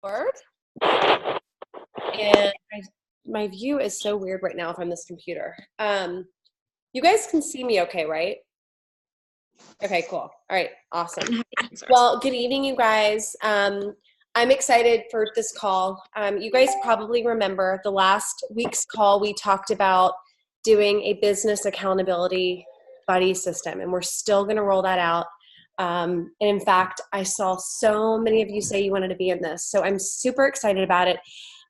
Board. And my view is so weird right now from this computer. You guys can see me okay, right? Okay, cool. All right, awesome. Well, good evening, you guys. I'm excited for this call. You guys probably remember the last week's call, we talked about doing a business accountability buddy system, and we're still going to roll that out. And in fact, I saw so many of you say you wanted to be in this, so I'm super excited about it.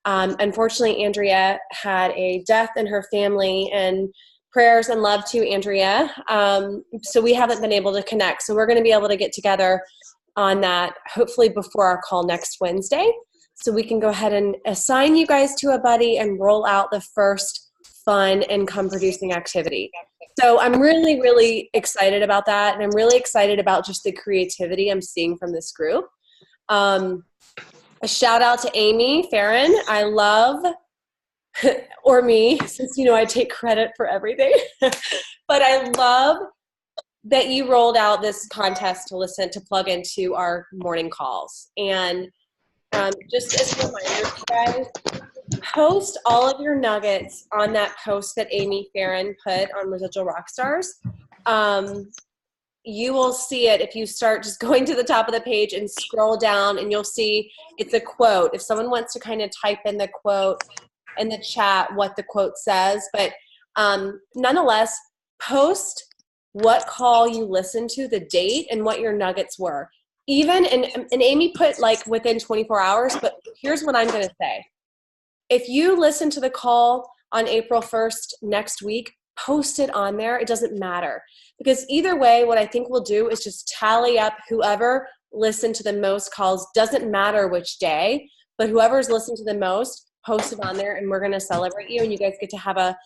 Unfortunately, Andrea had a death in her family, and prayers and love to Andrea. So we haven't been able to connect. So we're going to be able to get together on that, hopefully before our call next Wednesday. So we can go ahead and assign you guys to a buddy and roll out the first fun income producing activity. So I'm really, really excited about that. And I'm really excited about just the creativity I'm seeing from this group. A shout out to Amy Farron. I love, or me, since I take credit for everything, but I love that you rolled out this contest to plug into our morning calls. And just as a reminder, guys, post all of your nuggets on that post that Amy Farron put on Residual Rockstars. You will see it if you start just going to the top of the page and scroll down, and you'll see it's a quote. If someone wants to kind of type in the quote in the chat, what the quote says, but nonetheless, post what call you listened to, the date, and what your nuggets were. Even, and Amy put like within 24 hours, but here's what I'm going to say. If you listen to the call on April 1st next week, post it on there. It doesn't matter. Because either way, what I think we'll do is just tally up whoever listened to the most calls. Doesn't matter which day, but whoever's listened to the most, post it on there, and we're going to celebrate you. And you guys get to have a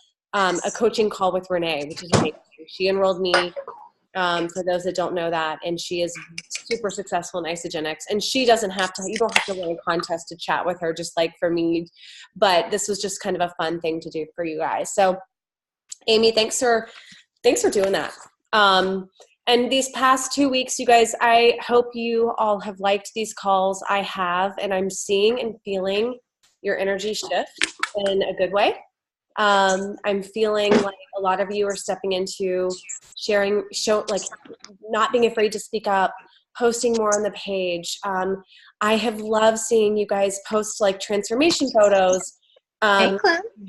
coaching call with Renee, which is amazing. She enrolled me, for those that don't know that, and she is super successful in Isagenix. And she doesn't have to, you don't have to win a contest to chat with her, just like for me. But this was just kind of a fun thing to do for you guys. So Amy, thanks for doing that. And these past 2 weeks, you guys, I hope you all have liked these calls. I have, and I'm seeing and feeling your energy shift in a good way. I'm feeling like a lot of you are stepping into sharing, like not being afraid to speak up, posting more on the page. I have loved seeing you guys post like transformation photos. You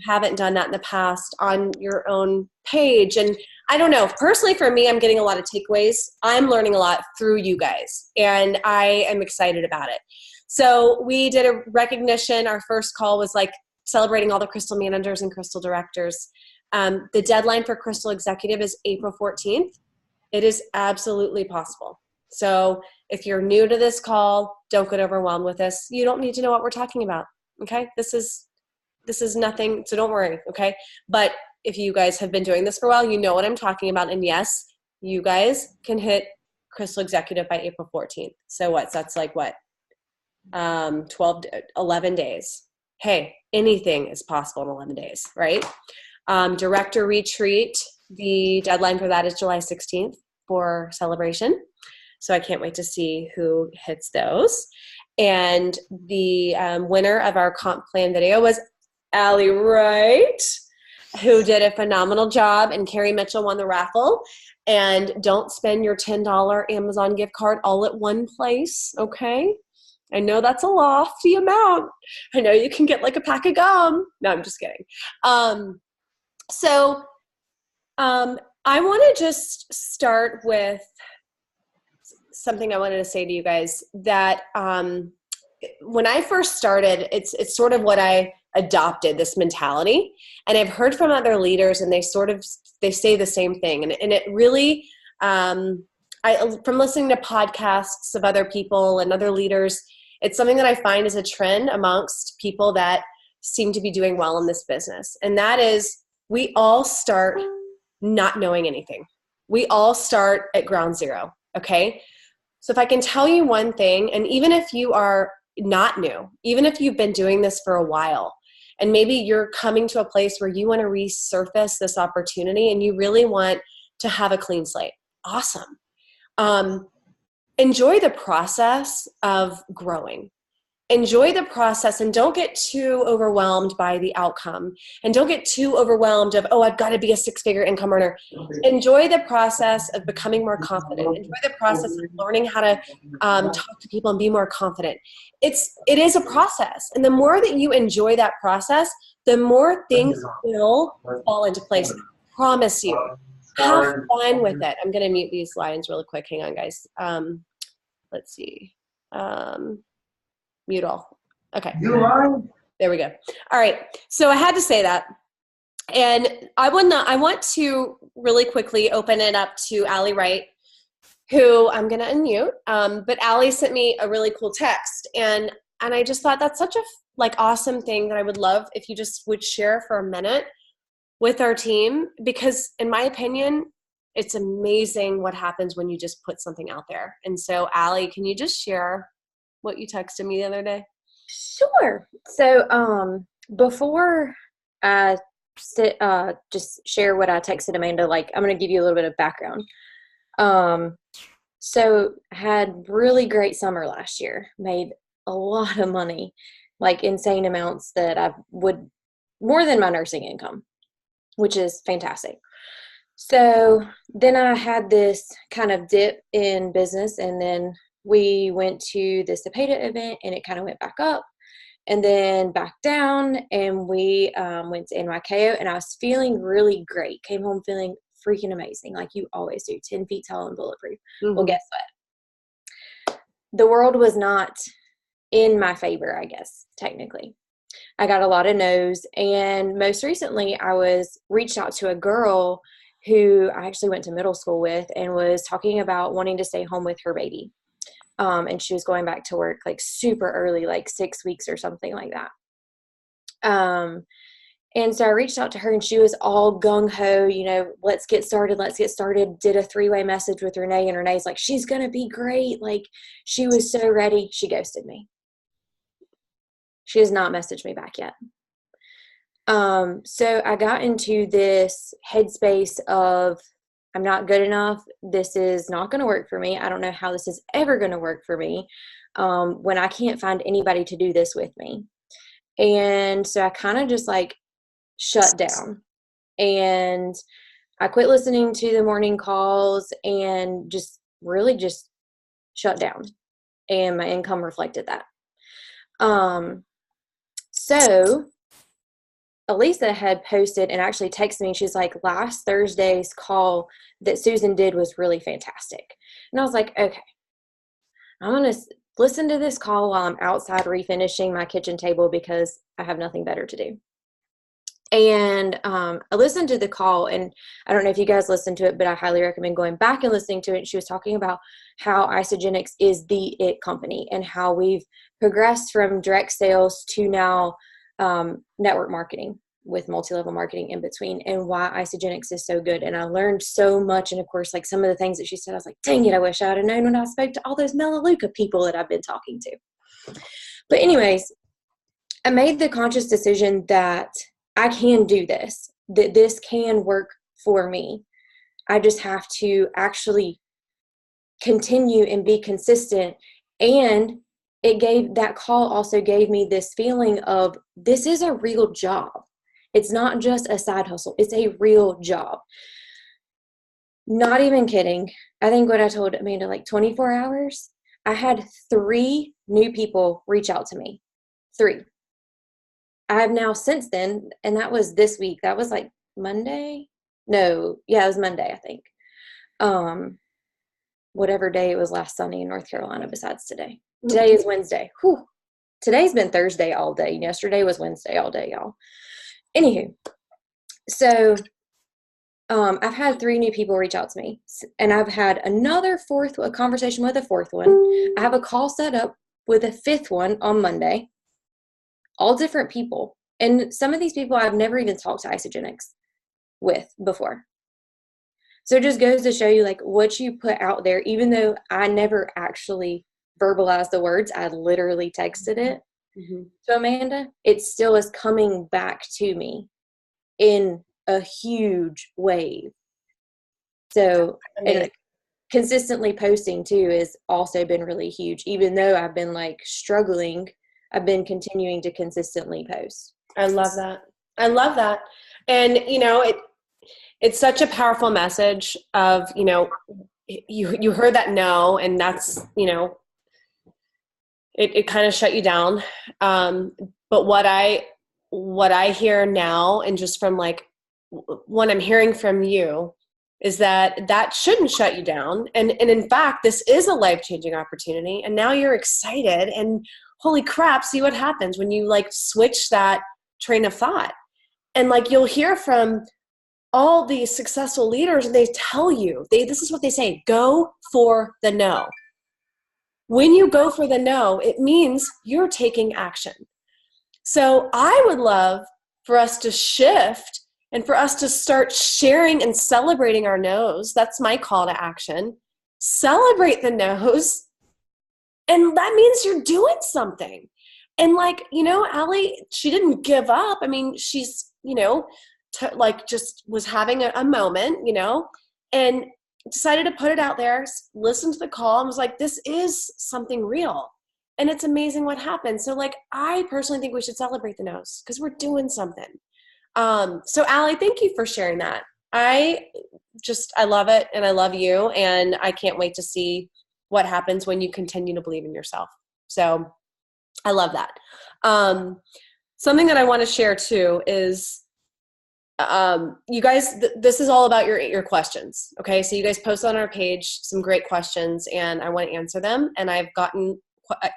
haven't done that in the past on your own page. And I don't know, personally for me, I'm getting a lot of takeaways. I'm learning a lot through you guys, and I am excited about it. So we did a recognition. Our first call was like celebrating all the Crystal managers and Crystal directors. The deadline for Crystal Executive is April 14th. It is absolutely possible. So if you're new to this call, don't get overwhelmed with this. You don't need to know what we're talking about, okay? This is nothing, so don't worry, okay? But if you guys have been doing this for a while, you know what I'm talking about. And yes, you guys can hit Crystal Executive by April 14th. So what? That's like what? 11 days. Hey, anything is possible in 11 days, right? Director Retreat, the deadline for that is July 16th for celebration. So I can't wait to see who hits those. And the winner of our comp plan video was Allie Wright, who did a phenomenal job, and Carrie Mitchell won the raffle. And don't spend your $10 Amazon gift card all at one place, okay? I know that's a lofty amount. I know you can get like a pack of gum. No, I'm just kidding. I want to just start with something I wanted to say to you guys that when I first started, it's sort of what I adopted, this mentality. And I've heard from other leaders, and they say the same thing. And it really, from listening to podcasts of other people and other leaders, it's something that I find is a trend amongst people that seem to be doing well in this business. And that is, we all start not knowing anything. We all start at ground zero, okay? So if I can tell you one thing, and even if you are not new, even if you've been doing this for a while, and maybe you're coming to a place where you want to resurface this opportunity and you really want to have a clean slate, awesome. Enjoy the process of growing. enjoy the process and don't get too overwhelmed by the outcome, and don't get too overwhelmed of, oh, I've got to be a six-figure income earner. Enjoy the process of becoming more confident. Enjoy the process of learning how to talk to people and be more confident. It is a process, and the more that you enjoy that process, the more things will fall into place. I promise you. Have fun with it. I'm going to mute these lines really quick. Hang on, guys. Let's see. Mute all. Okay. There we go. All right. So I had to say that. And I want to really quickly open it up to Allie Wright, who I'm going to unmute. But Allie sent me a really cool text. And I just thought that's such a awesome thing that I would love if you just would share for a minute with our team, because in my opinion, it's amazing what happens when you just put something out there. And so Allie, can you just share what you texted me the other day? Sure. So before I just share what I texted Amanda, I'm going to give you a little bit of background. So I had really great summer last year, made a lot of money, insane amounts that I would, more than my nursing income, which is fantastic. So then I had this kind of dip in business, and then we went to the Cepeda event, and it kind of went back up and then back down, and we went to NYKO, and I was feeling really great. Came home feeling freaking amazing, like you always do, 10 feet tall and bulletproof. Mm-hmm. Well, guess what? The world was not in my favor, I guess, technically. I got a lot of no's, and most recently I was reached out to a girl who I actually went to middle school with, and was talking about wanting to stay home with her baby. And she was going back to work super early, 6 weeks or something like that. And so I reached out to her, and she was all gung-ho, let's get started, did a 3-way message with Renee, and Renee's like, she's going to be great. She was so ready. She ghosted me. She has not messaged me back yet. So I got into this headspace of, I'm not good enough. This is not going to work for me. I don't know how this is ever going to work for me when I can't find anybody to do this with me. And so I kind of just shut down, and I quit listening to the morning calls and just really just shut down, and my income reflected that. So Elisa had posted and actually texted me. She's like, last Thursday's call that Susan did was really fantastic. And I was like, okay, I'm going to listen to this call while I'm outside refinishing my kitchen table because I have nothing better to do. And I listened to the call, and I don't know if you guys listened to it, but I highly recommend going back and listening to it. She was talking about how Isagenix is the it company, and how we've progressed from direct sales to now network marketing with multi-level marketing in between, and why Isagenix is so good. And I learned so much. And of course, some of the things that she said, I was like, dang it, I wish I would have known when I spoke to all those Melaleuca people that I've been talking to. But anyways, I made the conscious decision that I can do this, that this can work for me. I just have to actually continue and be consistent. And that call also gave me this feeling of, this is a real job. It's not just a side hustle. It's a real job. Not even kidding. I think what I told Amanda, 24 hours, I had 3 new people reach out to me. 3. I have now since then, and that was this week. That was Monday. No, yeah, it was Monday, I think. Whatever day it was last Sunday in North Carolina besides today. Today is Wednesday. Whew. Today's been Thursday all day. Yesterday was Wednesday all day, y'all. Anywho, so I've had 3 new people reach out to me, and I've had a conversation with a 4th one. I have a call set up with a 5th one on Monday. All different people. And some of these people I've never even talked to Isagenix with before. So it just goes to show you what you put out there, even though I never actually verbalized the words, I literally texted it to Amanda, it still is coming back to me in a huge wave. So, and consistently posting too has also been really huge, even though I've been struggling I've been continuing to consistently post. I love that. I love that. And, you know, it's such a powerful message of, you know, you heard that no, and that's, you know, it kind of shut you down. But what I hear now, and just from like what I'm hearing from you, is that shouldn't shut you down. And in fact, this is a life-changing opportunity. And now you're excited, and holy crap, see what happens when you like switch that train of thought. And like, you'll hear from all these successful leaders, and they tell you, this is what they say: go for the no. When you go for the no, it means you're taking action. So I would love for us to shift and for us to start sharing and celebrating our no's. That's my call to action. Celebrate the no's. And that means you're doing something. And like, you know, Allie, she didn't give up. I mean, she's, you know, like just was having a moment, you know, and decided to put it out there, listen to the call, and was like, this is something real. And it's amazing what happened. So like, I personally think we should celebrate the no's because we're doing something. So Allie, thank you for sharing that. I love it, and I love you, and I can't wait to see what happens when you continue to believe in yourself. So I love that. Something that I want to share too is, you guys, this is all about your questions. Okay. So you guys post on our page some great questions, and I want to answer them. And I've gotten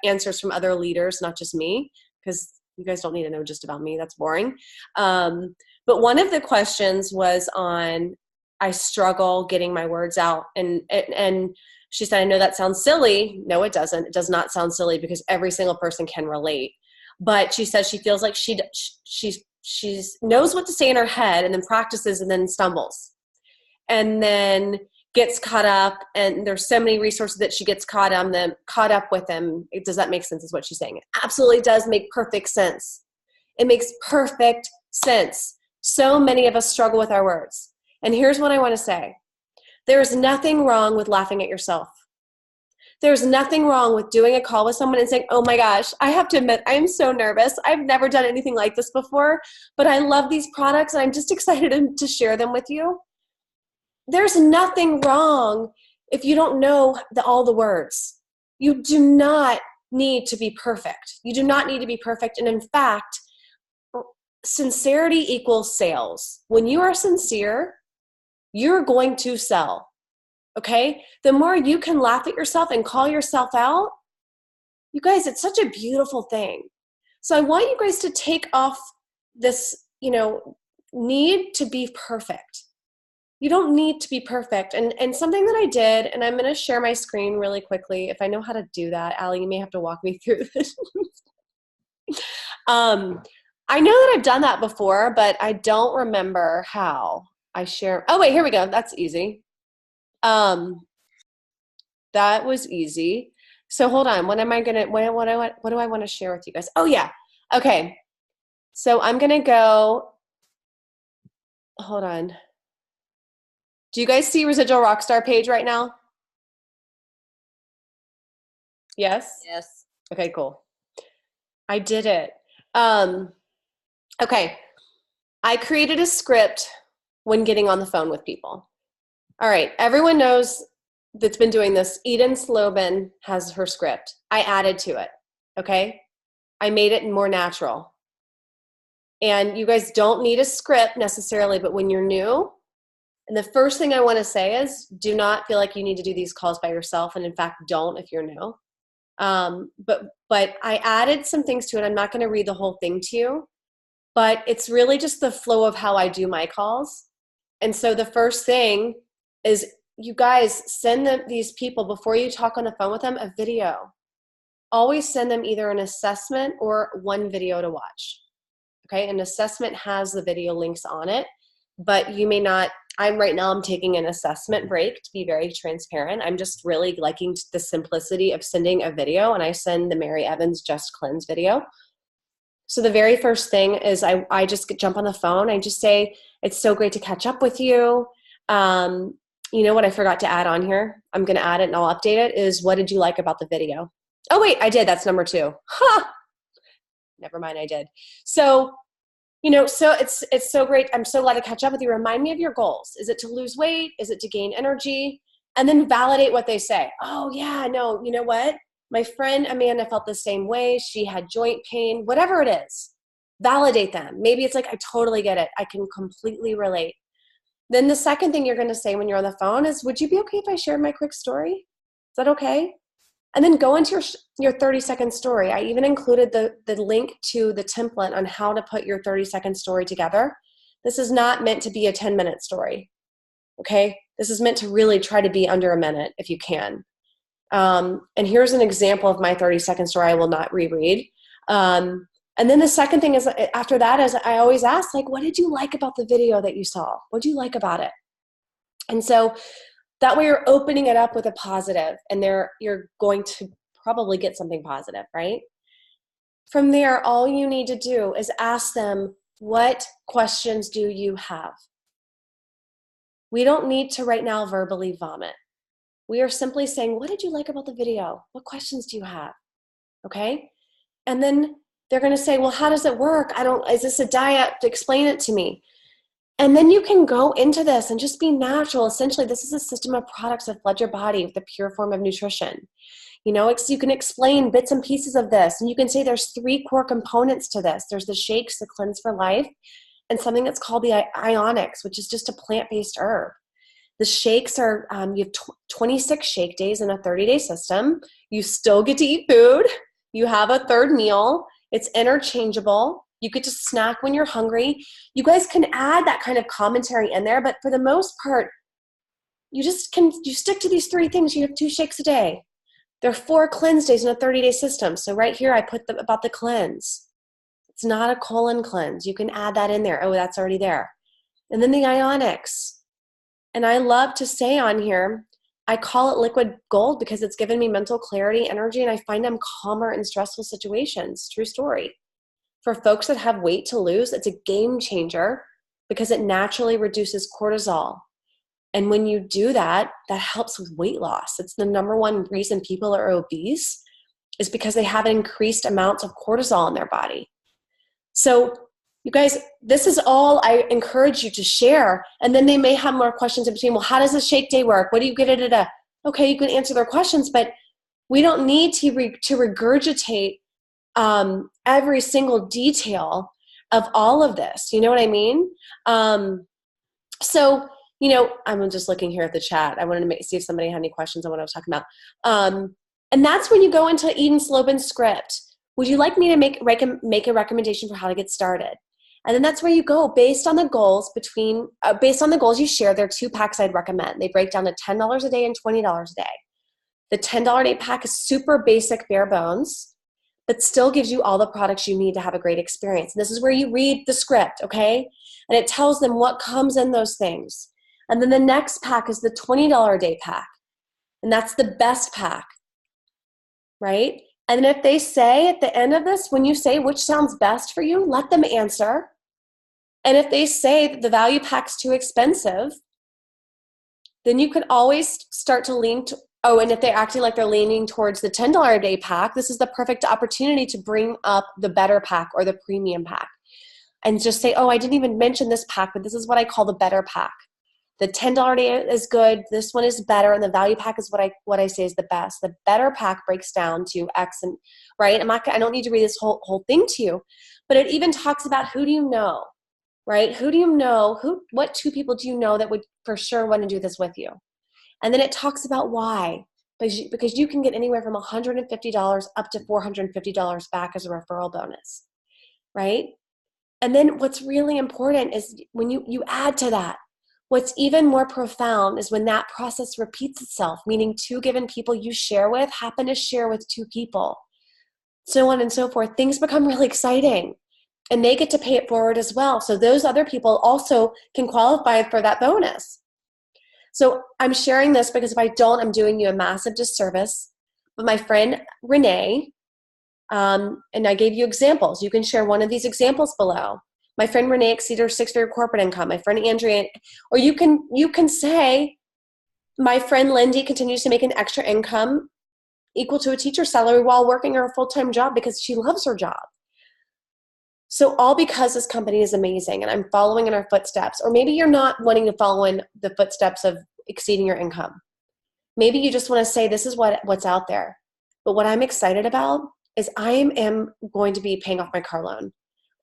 answers from other leaders, not just me, because you guys don't need to know just about me. That's boring. But one of the questions was on, I struggle getting my words out. And she said, I know that sounds silly. No, it doesn't. It does not sound silly, because every single person can relate. But she says she feels like she knows what to say in her head, and then practices, and then stumbles, and then gets caught up. And there's so many resources that she gets caught up with them. Does that make sense? Is what she's saying. It absolutely does make perfect sense. It makes perfect sense. So many of us struggle with our words. And here's what I want to say. There's nothing wrong with laughing at yourself. There's nothing wrong with doing a call with someone and saying, oh my gosh, I have to admit, I'm so nervous. I've never done anything like this before, but I love these products, and I'm just excited to share them with you. There's nothing wrong if you don't know all the words. You do not need to be perfect. You do not need to be perfect. And in fact, sincerity equals sales. When you are sincere, you're going to sell. Okay? The more you can laugh at yourself and call yourself out, you guys, it's such a beautiful thing. So I want you guys to take off this, you know, need to be perfect. You don't need to be perfect. And something that I did, and I'm going to share my screen really quickly. If I know how to do that, Allie, you may have to walk me through this. I know that I've done that before, but I don't remember how I share. Oh, wait, here we go. That's easy. That was easy. So hold on. What do I want to share with you guys? Oh yeah. Okay. So I'm going to go, hold on. Do you guys see Residual Rockstar page right now? Yes? Yes. Okay, cool. I did it. Okay. I created a script when getting on the phone with people. All right. Everyone knows that's been doing this. Eden Slobin has her script. I added to it. Okay. I made it more natural. And you guys don't need a script necessarily, but when you're new, and the first thing I want to say is, do not feel like you need to do these calls by yourself. And in fact, don't if you're new. But I added some things to it. I'm not going to read the whole thing to you, but it's really just the flow of how I do my calls. And so the first thing is, you guys send these people, before you talk on the phone with them, a video. Always send them either an assessment or one video to watch. Okay, an assessment has the video links on it, but you may not. Right now I'm taking an assessment break, to be very transparent. I'm just really liking the simplicity of sending a video, and I send the Mary Evans Just Cleanse video. So the very first thing is I just jump on the phone. I just say, it's so great to catch up with you. You know what I forgot to add on here? I'm going to add it and I'll update it, is what did you like about the video? Oh, wait, I did. That's number 2. Huh. never mind, I did. So, so it's so great. I'm so glad to catch up with you. Remind me of your goals. Is it to lose weight? Is it to gain energy? And then validate what they say. Oh yeah, no, you know what? My friend Amanda felt the same way. She had joint pain, whatever it is. Validate them. Maybe it's like, I totally get it. I can completely relate. Then the second thing you're going to say when you're on the phone is, would you be okay if I shared my quick story? Is that okay? And then go into your 30-second story. I even included the link to the template on how to put your 30-second story together. This is not meant to be a 10-minute story, okay? This is meant to really try to be under a minute if you can. And here's an example of my 30-second story I will not reread. And then the second thing is, after that, is I always ask, like, what did you like about the video that you saw? What do you like about it? And so that way you're opening it up with a positive, and you're going to probably get something positive, right? From there, all you need to do is ask them, what questions do you have? We don't need to right now verbally vomit. We are simply saying, what did you like about the video? What questions do you have? Okay? And then they're going to say, well, how does it work? Is this a diet? Explain it to me. And then you can go into this and just be natural. Essentially, this is a system of products that flood your body with the pure form of nutrition. You can explain bits and pieces of this, and you can say there's 3 core components to this. There's the shakes, the Cleanse for Life, and something that's called the Ionics, which is just a plant-based herb. The shakes are, you have 26 shake days in a 30-day system. You still get to eat food. You have a third meal. It's interchangeable. You get to snack when you're hungry. You guys can add that kind of commentary in there, but for the most part, you stick to these 3 things. You have 2 shakes a day. There are 4 cleanse days in a 30-day system. So right here, I put about the cleanse. It's not a colon cleanse. You can add that in there. Oh, that's already there. And then the Ionics. And I love to say on here, I call it liquid gold because it's given me mental clarity, energy, and I find I'm calmer in stressful situations. True story. For folks that have weight to lose, it's a game changer because it naturally reduces cortisol. And when you do that, that helps with weight loss. It's the number one reason people are obese is because they have increased amounts of cortisol in their body. So you guys, this is all I encourage you to share. And then they may have more questions in between. Well, how does a shake day work? What do you get it at? Okay, you can answer their questions, but we don't need to regurgitate every single detail of all of this. You know what I mean? So, I'm just looking here at the chat. I wanted to see if somebody had any questions on what I was talking about. And that's when you go into Eden Slobin's script. Would you like me to make a recommendation for how to get started? And then that's where you go based on the goals based on the goals you share. There are 2 packs I'd recommend. They break down to $10 a day and $20 a day. The $10 a day pack is super basic, bare bones, but still gives you all the products you need to have a great experience. And this is where you read the script, okay? And it tells them what comes in those things. And then the next pack is the $20 a day pack. And that's the best pack, right? And then if they say at the end of this, when you say which sounds best for you, let them answer. And if they say that the value pack's too expensive, then you could always start to lean to, and if they're acting like they're leaning towards the $10 a day pack, this is the perfect opportunity to bring up the better pack or the premium pack. And just say, I didn't even mention this pack, but this is what I call the better pack. The $10 a day is good. This one is better, and the value pack is what I say is the best. The better pack breaks down to X, and right. I don't need to read this whole thing to you, but it even talks about who do you know, right? Who do you know? What 2 people do you know that would for sure want to do this with you? And then it talks about why, because you can get anywhere from $150 up to $450 back as a referral bonus, right? And then what's really important is when you add to that. What's even more profound is when that process repeats itself, meaning 2 given people you share with happen to share with 2 people, so on and so forth. Things become really exciting, and they get to pay it forward as well. So those other people also can qualify for that bonus. So I'm sharing this because if I don't, I'm doing you a massive disservice. But my friend Renee, and I gave you examples. You can share one of these examples below. My friend Renee exceeded her 6-figure corporate income. My friend Andrea, or you can say, my friend Lindy continues to make an extra income equal to a teacher's salary while working her full-time job because she loves her job. So all because this company is amazing and I'm following in our footsteps, or maybe you're not wanting to follow in the footsteps of exceeding your income. Maybe you just want to say, this is what's out there. But what I'm excited about is I am going to be paying off my car loan.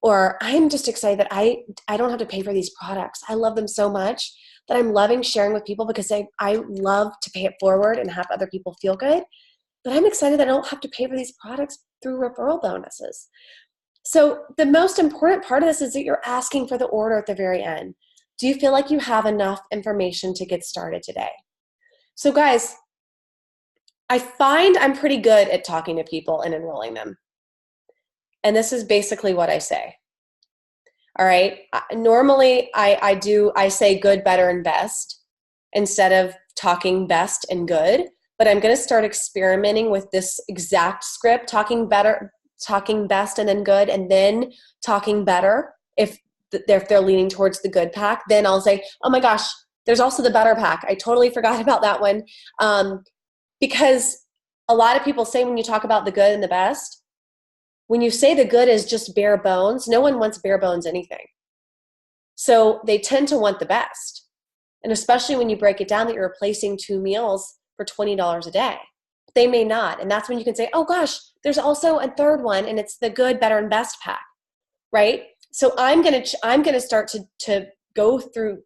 Or I'm just excited that I don't have to pay for these products. I love them so much that I'm loving sharing with people because I love to pay it forward and have other people feel good. But I'm excited that I don't have to pay for these products through referral bonuses. So the most important part of this is that you're asking for the order at the very end. Do you feel like you have enough information to get started today? So guys, I find I'm pretty good at talking to people and enrolling them. And this is basically what I say. All right. Normally I say good, better, and best instead of talking best and good, but I'm going to start experimenting with this exact script, talking better, talking best and then good, and then talking better. If they're leaning towards the good pack, then I'll say, oh my gosh, there's also the better pack. I totally forgot about that one. Because a lot of people say when you talk about the good and the best, when you say the good is just bare bones, no one wants bare bones anything. So they tend to want the best. And especially when you break it down that you're replacing 2 meals for $20 a day. They may not. And that's when you can say, oh gosh, there's also a third one and it's the good, better, and best pack, right? So I'm gonna start to go through,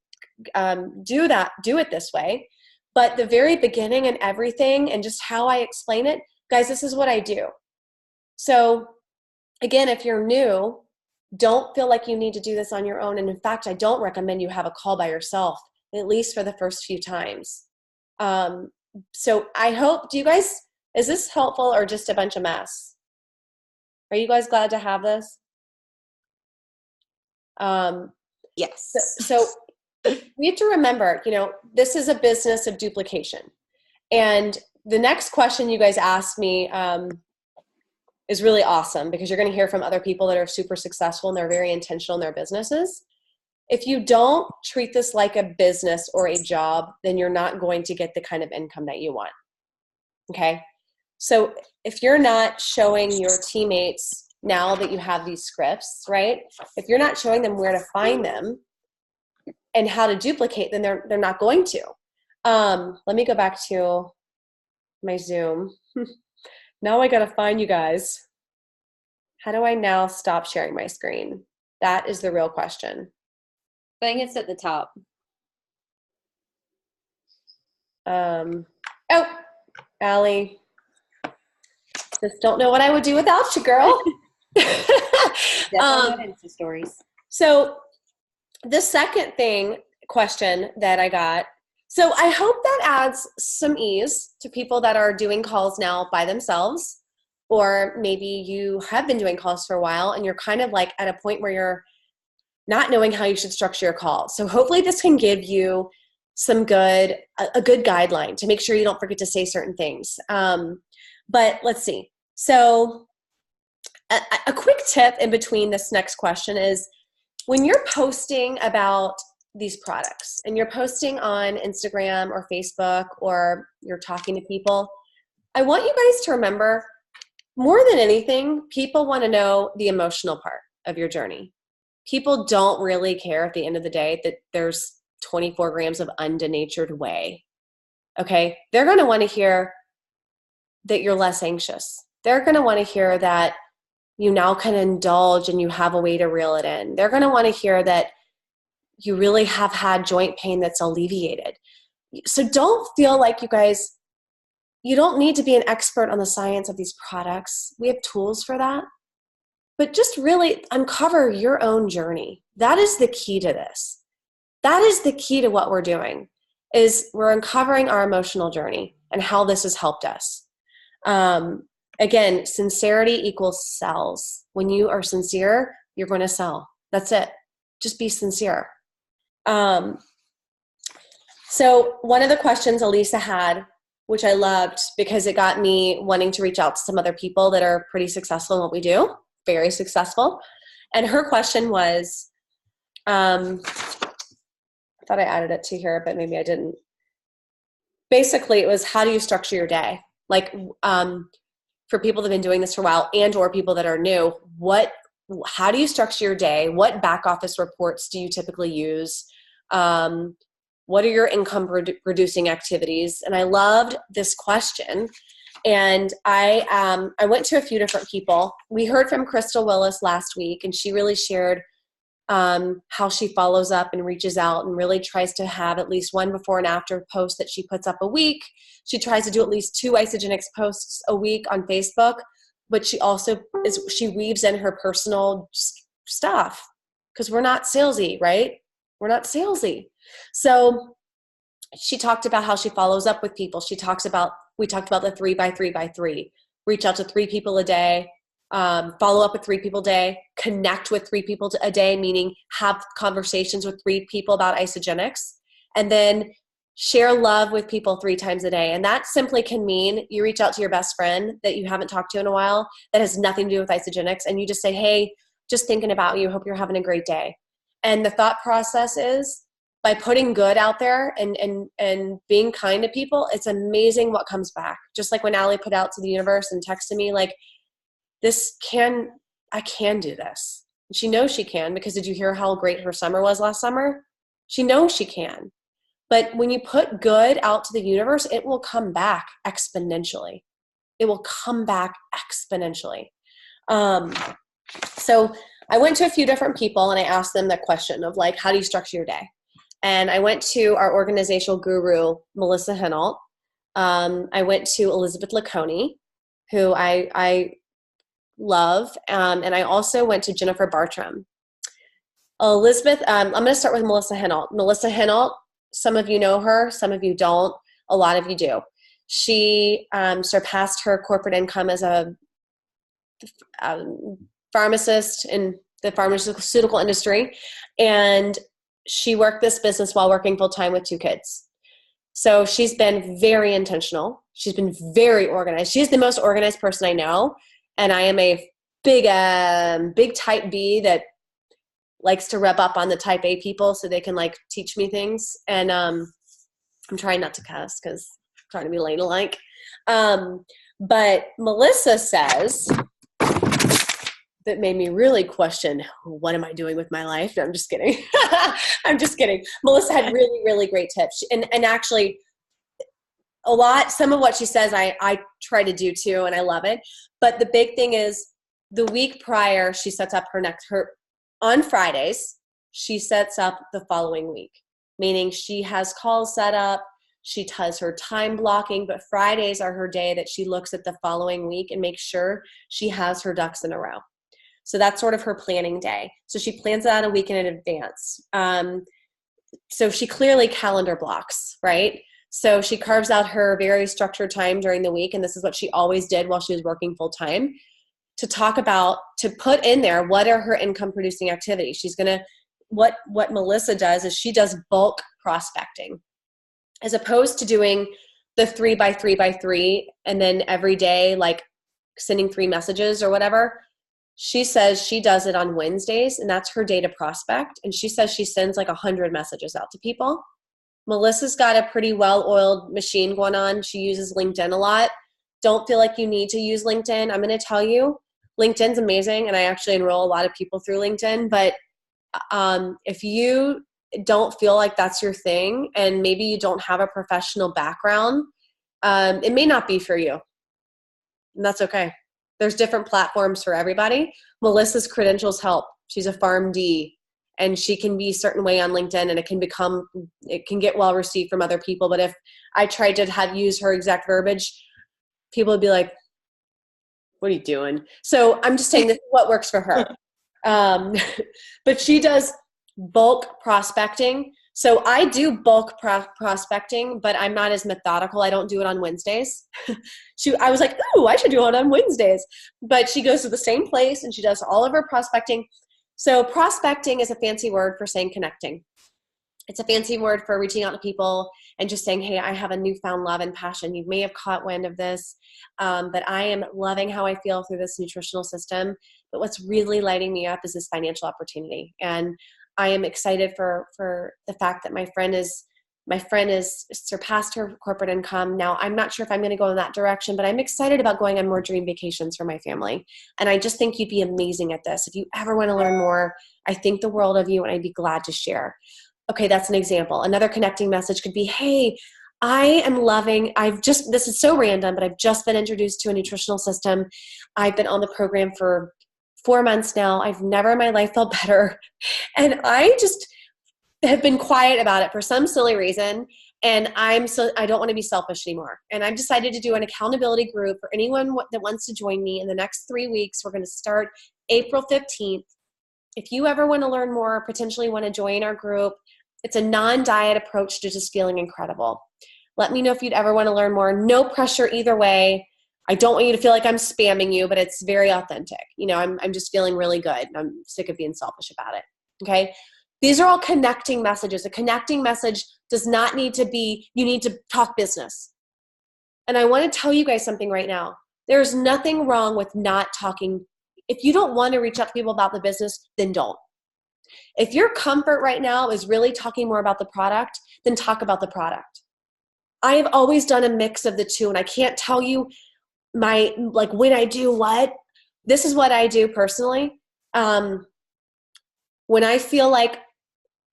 do it this way. But the very beginning and everything and just how I explain it, guys, this is what I do. So again, if you're new, don't feel like you need to do this on your own. And in fact, I don't recommend you have a call by yourself, at least for the first few times. So I hope, is this helpful or just a bunch of mess? Are you guys glad to have this? Yes. So we have to remember, this is a business of duplication. And the next question you guys asked me is really awesome because you're going to hear from other people that are super successful and they're very intentional in their businesses. If you don't treat this like a business or a job, then you're not going to get the kind of income that you want. Okay? So if you're not showing your teammates now that you have these scripts, right? If you're not showing them where to find them and how to duplicate, then they're not going to. Let me go back to my Zoom. Now I got to find you guys. How do I now stop sharing my screen? That is the real question. I think it's at the top. Oh, Allie. Just don't know what I would do without you, girl. Definitely not Insta stories. So the second question that I got, so I hope that adds some ease to people that are doing calls now by themselves, or maybe you have been doing calls for a while and you're kind of like at a point where you're not knowing how you should structure your call. So hopefully this can give you a good guideline to make sure you don't forget to say certain things. But let's see. So a quick tip in between this next question is when you're posting about these products and you're posting on Instagram or Facebook or you're talking to people, I want you guys to remember, more than anything, people want to know the emotional part of your journey. People don't really care at the end of the day that there's 24 grams of undenatured whey. Okay? They're going to want to hear that you're less anxious. They're going to want to hear that you now can indulge and you have a way to reel it in. They're going to want to hear that you really have had joint pain that's alleviated. So don't feel like you don't need to be an expert on the science of these products. We have tools for that. But just really uncover your own journey. That is the key to this. That is the key to what we're doing, is we're uncovering our emotional journey and how this has helped us. Again, sincerity equals sells. When you are sincere, you're going to sell. That's it. Just be sincere. So one of the questions Elisa had, which I loved because it got me wanting to reach out to some other people that are pretty successful in what we do, very successful. And her question was, I thought I added it to here, but maybe I didn't. Basically, it was, how do you structure your day? Like, for people that have been doing this for a while and or people that are new, what how do you structure your day? What back office reports do you typically use? What are your income producing activities? And I loved this question. And I went to a few different people. We heard from Crystal Willis last week, and she really shared how she follows up and reaches out and really tries to have at least one before and after post that she puts up a week. She tries to do at least 2 Isagenix posts a week on Facebook, but she also she weaves in her personal stuff, because we're not salesy, right? We're not salesy. So she talked about how she follows up with people. We talked about the 3 by 3 by 3. Reach out to 3 people a day, follow up with 3 people a day, connect with 3 people a day, meaning have conversations with 3 people about Isagenix, and then share love with people 3 times a day. And that simply can mean you reach out to your best friend that you haven't talked to in a while that has nothing to do with Isagenix, and you just say, hey, just thinking about you, hope you're having a great day. And the thought process is, by putting good out there and being kind to people, it's amazing what comes back. Just like when Allie put out to the universe and texted me, like, I can do this. And she knows she can, because did you hear how great her summer was last summer? She knows she can. But when you put good out to the universe, it will come back exponentially. It will come back exponentially. So I went to a few different people and I asked them that question of, like, how do you structure your day? And I went to our organizational guru, Melissa Hinault. I went to Elizabeth Lacconi, who I love. And I also went to Jennifer Bartram. Elizabeth, I'm going to start with Melissa Hinault. Melissa Hinault, some of you know her, some of you don't, a lot of you do. She surpassed her corporate income as a pharmacist in the pharmaceutical industry, and she worked this business while working full-time with 2 kids. So she's been very intentional. She's been very organized. She's the most organized person I know, and I am a big type B that likes to rub up on the type A people so they can, like, teach me things. And I'm trying not to cuss because I'm trying to be ladylike. But Melissa says, that made me really question, what am I doing with my life? No, I'm just kidding. I'm just kidding. Melissa had really, really great tips. And actually, some of what she says, I try to do too, and I love it. But the big thing is, the week prior, she sets up on Fridays, she sets up the following week, meaning she has calls set up, she does her time blocking, but Fridays are her day that she looks at the following week and makes sure she has her ducks in a row. So that's sort of her planning day. So she plans it out a week in advance. So she clearly calendar blocks, right? So she carves out her very structured time during the week, and this is what she always did while she was working full time, to put in there what are her income producing activities. What Melissa does is she does bulk prospecting, as opposed to doing the 3 by 3 by 3 and then every day, like, sending 3 messages or whatever. She says she does it on Wednesdays, and that's her day to prospect. And she says she sends like 100 messages out to people. Melissa's got a pretty well-oiled machine going on. She uses LinkedIn a lot. Don't feel like you need to use LinkedIn. I'm going to tell you, LinkedIn's amazing, and I actually enroll a lot of people through LinkedIn. But if you don't feel like that's your thing, and maybe you don't have a professional background, it may not be for you. And that's okay. There's different platforms for everybody. Melissa's credentials help. She's a PharmD, and she can be a certain way on LinkedIn, and it can get well received from other people. But if I tried to use her exact verbiage, people would be like, what are you doing? So I'm just saying this is what works for her. But she does bulk prospecting. So I do bulk prospecting, but I'm not as methodical. I don't do it on Wednesdays. I was like, ooh, I should do it on Wednesdays. But she goes to the same place and she does all of her prospecting. So prospecting is a fancy word for saying connecting. It's a fancy word for reaching out to people and just saying, hey, I have a newfound love and passion. You may have caught wind of this, but I am loving how I feel through this nutritional system. But what's really lighting me up is this financial opportunity. And I am excited for the fact that my friend is My friend has surpassed her corporate income. Now, I'm not sure if I'm going to go in that direction, but I'm excited about going on more dream vacations for my family. And I just think you'd be amazing at this. If you ever want to learn more, I think the world of you, and I'd be glad to share. Okay, that's an example. Another connecting message could be, hey, this is so random, but I've just been introduced to a nutritional system. I've been on the program for 4 months now. I've never in my life felt better. And I just have been quiet about it for some silly reason. And I don't want to be selfish anymore. And I've decided to do an accountability group for anyone that wants to join me in the next 3 weeks. We're going to start April 15th. If you ever want to learn more, potentially want to join our group, it's a non-diet approach to just feeling incredible. Let me know if you'd ever want to learn more. No pressure either way. I don't want you to feel like I'm spamming you, but it's very authentic. I'm just feeling really good. And I'm sick of being selfish about it. Okay. These are all connecting messages. A connecting message does not need to be, you need to talk business. And I want to tell you guys something right now. There's nothing wrong with not talking. If you don't want to reach out to people about the business, then don't. If your comfort right now is really talking more about the product, then talk about the product. I have always done a mix of the two, and I can't tell you when I do what. This is what I do personally. When I feel like,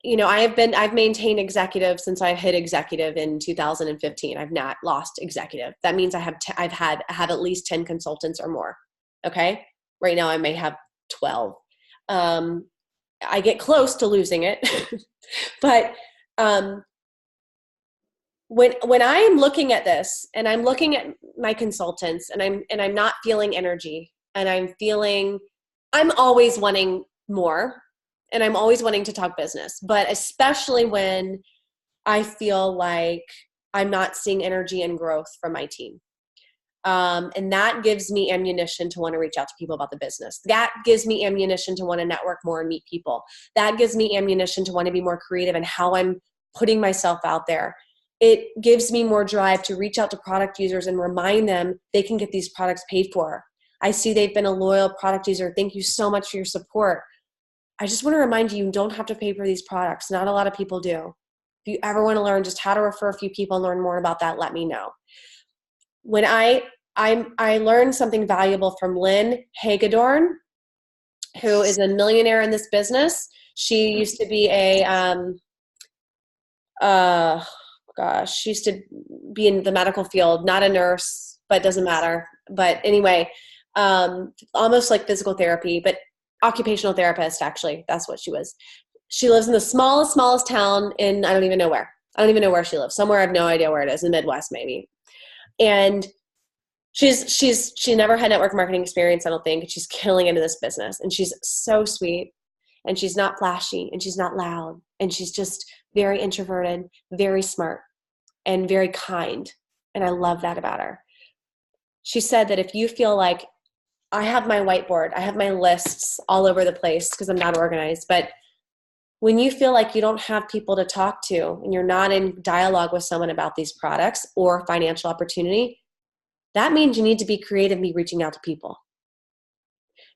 I've maintained executive since I hit executive in 2015. I've not lost executive. That means I have at least 10 consultants or more. Okay. Right now I may have 12. I get close to losing it, but, when I'm looking at this and I'm looking at my consultants and I'm not feeling energy and I'm always wanting more and I'm always wanting to talk business, but especially when I feel like I'm not seeing energy and growth from my team. And that gives me ammunition to want to reach out to people about the business. That gives me ammunition to want to network more and meet people. That gives me ammunition to want to be more creative in how I'm putting myself out there. It gives me more drive to reach out to product users and remind them they can get these products paid for. I see they've been a loyal product user. Thank you so much for your support. I just want to remind you, you don't have to pay for these products. Not a lot of people do. If you ever want to learn just how to refer a few people and learn more about that, let me know. When I learned something valuable from Lynn Hagedorn, who is a millionaire in this business. She used to be she used to be in the medical field, not a nurse, but doesn't matter. But anyway, almost like physical therapy, but occupational therapist, actually. That's what she was. She lives in the smallest town in, I don't even know where. I don't even know where she lives. Somewhere I have no idea where it is, in the Midwest maybe. And she never had network marketing experience, I don't think. She's killing into this business. And she's so sweet. And she's not flashy. And she's not loud. And she's just very introverted, very smart, and very kind. And I love that about her. She said that if you feel like, I have my whiteboard, I have my lists all over the place because I'm not organized, but when you feel like you don't have people to talk to and you're not in dialogue with someone about these products or financial opportunity, that means you need to be creative and be reaching out to people.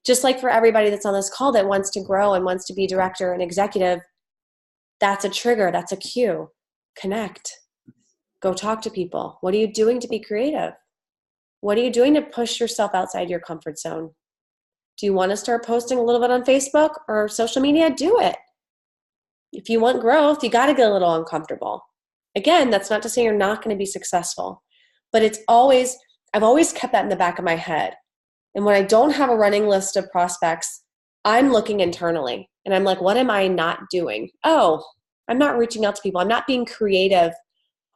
Just like for everybody that's on this call that wants to grow and wants to be director and executive, that's a trigger, that's a cue. Connect. Go talk to people. What are you doing to be creative? What are you doing to push yourself outside your comfort zone? Do you want to start posting a little bit on Facebook or social media? Do it. If you want growth, you got to get a little uncomfortable. Again, that's not to say you're not going to be successful, but I've always kept that in the back of my head. And when I don't have a running list of prospects, I'm looking internally and I'm like, what am I not doing? Oh, I'm not reaching out to people. I'm not being creative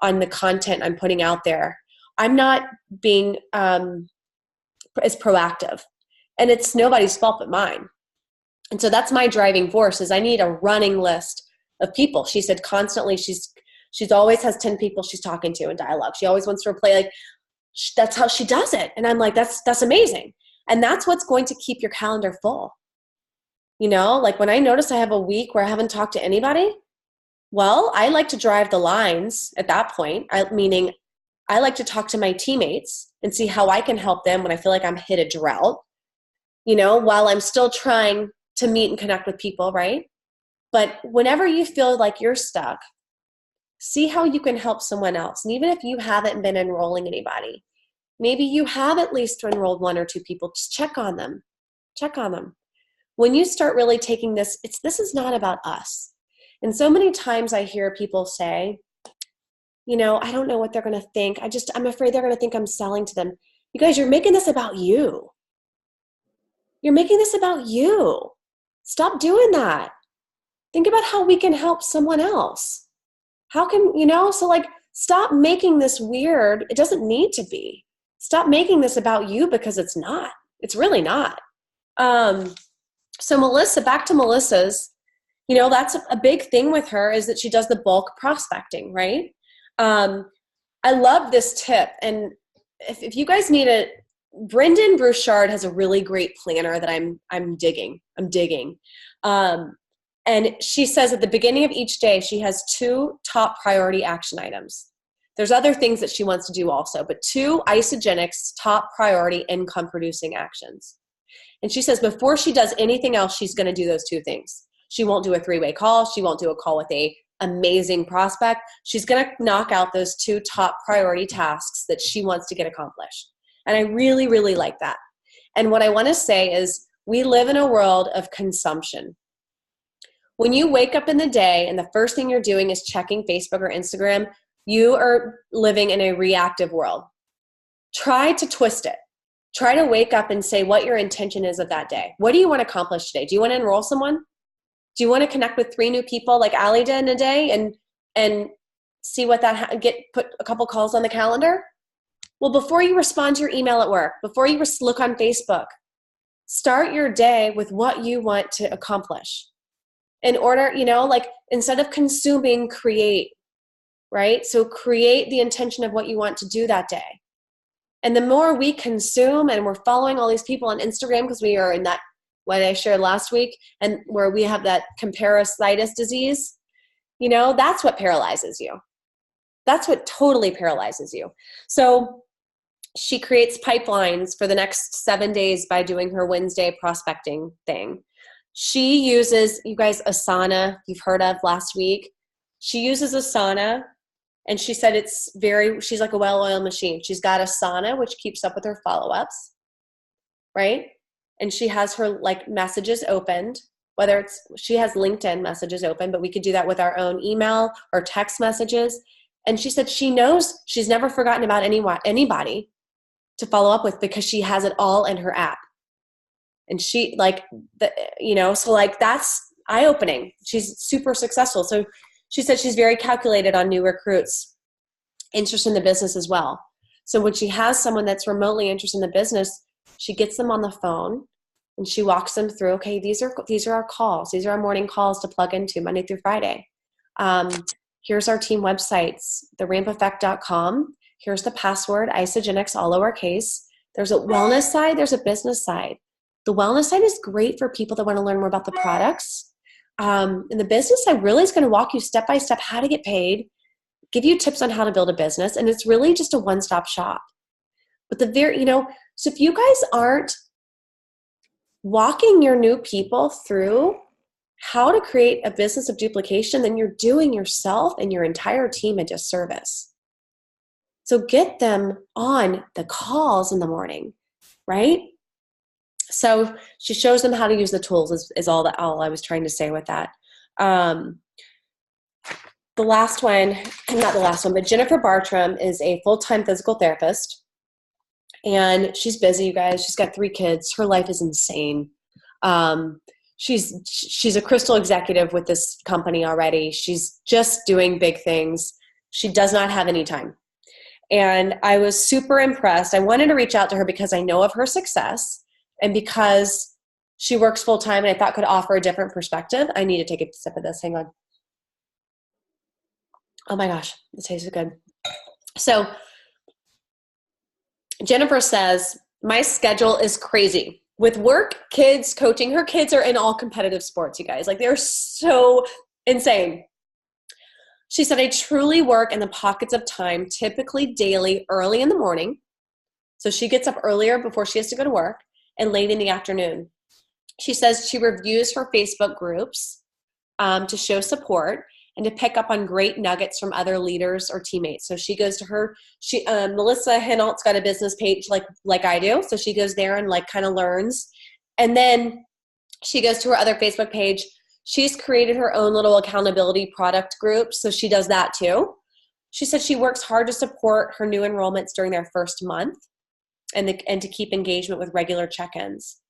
on the content I'm putting out there. I'm not being as proactive. And it's nobody's fault but mine. And so that's my driving force is I need a running list of people. She said constantly she's always has 10 people she's talking to in dialogue. She always wants to replay, like that's how she does it. And I'm like, that's amazing. And that's what's going to keep your calendar full. Like when I notice I have a week where I haven't talked to anybody, well, I like to drive the lines at that point, meaning I like to talk to my teammates and see how I can help them when I feel like I'm hit a drought, while I'm still trying to meet and connect with people, right? But whenever you feel like you're stuck, See how you can help someone else. And even if you haven't been enrolling anybody, maybe you have at least enrolled one or two people, just check on them. Check on them. When you start really taking this, this is not about us. And so many times I hear people say, I don't know what they're going to think. I'm afraid they're going to think I'm selling to them. You guys, you're making this about you. You're making this about you. Stop doing that. Think about how we can help someone else. How can, stop making this weird. It doesn't need to be. Stop making this about you, because it's not. It's really not. So Melissa, back to Melissa's, that's a big thing with her, is that she does the bulk prospecting, right? I love this tip. And if you guys need it, Brendan Bouchard has a really great planner that I'm digging. And she says at the beginning of each day, she has 2 top priority action items. There's other things that she wants to do also, but 2 Isagenix top priority income producing actions. And she says before she does anything else, she's going to do those 2 things. She won't do a 3-way call. She won't do a call with a amazing prospect. She's going to knock out those 2 top priority tasks that she wants to get accomplished. And I really, really like that. And what I want to say is, we live in a world of consumption. When you wake up in the day and the first thing you're doing is checking Facebook or Instagram, you are living in a reactive world. Try to twist it. Try to wake up and say what your intention is of that day. What do you want to accomplish today? Do you want to enroll someone? Do you want to connect with 3 new people like Allie did in a day and see what put a couple calls on the calendar? Well, before you respond to your email at work, before you look on Facebook, start your day with what you want to accomplish. In order, instead of consuming, create, right? So create the intention of what you want to do that day. And the more we consume, and we're following all these people on Instagram because we are in that, what I shared last week, and where we have that comparisitis disease, that's what paralyzes you. That's what totally paralyzes you. So she creates pipelines for the next 7 days by doing her Wednesday prospecting thing. She uses, you guys, Asana, you've heard of last week. She uses Asana, and she said she's like a well-oiled machine. She's got Asana, which keeps up with her follow-ups, right? And she has her messages opened, she has LinkedIn messages open, but we could do that with our own email or text messages. And she said she knows she's never forgotten about anybody to follow up with, because she has it all in her app. And she that's eye-opening. She's super successful. So she said she's very calculated on new recruits interested in the business as well. So when she has someone that's remotely interested in the business, she gets them on the phone and she walks them through, okay, these are our calls. These are our morning calls to plug into Monday through Friday. Here's our team websites, therampeffect.com. Here's the password, Isagenix, all lowercase. There's a wellness side. There's a business side. The wellness side is great for people that want to learn more about the products. And the business side really is going to walk you step by step how to get paid, give you tips on how to build a business, and it's really just a one-stop shop. But so if you guys aren't walking your new people through how to create a business of duplication, then you're doing yourself and your entire team a disservice. So get them on the calls in the morning, right? So she shows them how to use the tools is all I was trying to say with that. The last one, not the last one, but Jennifer Bartram is a full-time physical therapist. And she's busy, you guys. She's got 3 kids. Her life is insane. She's a crystal executive with this company already. She's just doing big things. She does not have any time. And I was super impressed. I wanted to reach out to her because I know of her success and because she works full time and I thought could offer a different perspective. I need to take a sip of this. Hang on. Oh my gosh, it tastes good. So Jennifer says, my schedule is crazy. With work, kids, coaching. Her kids are in all competitive sports, you guys. They're so insane. She said, I truly work in the pockets of time, typically daily, early in the morning. So she gets up earlier before she has to go to work and late in the afternoon. She says she reviews her Facebook groups to show support. and to pick up on great nuggets from other leaders or teammates. So she goes to her, Melissa Hinault's got a business page like I do. So she goes there and like kind of learns. And then she goes to her other Facebook page. She's created her own little accountability product group. So she does that too. She said she works hard to support her new enrollments during their first month and to keep engagement with regular check-ins.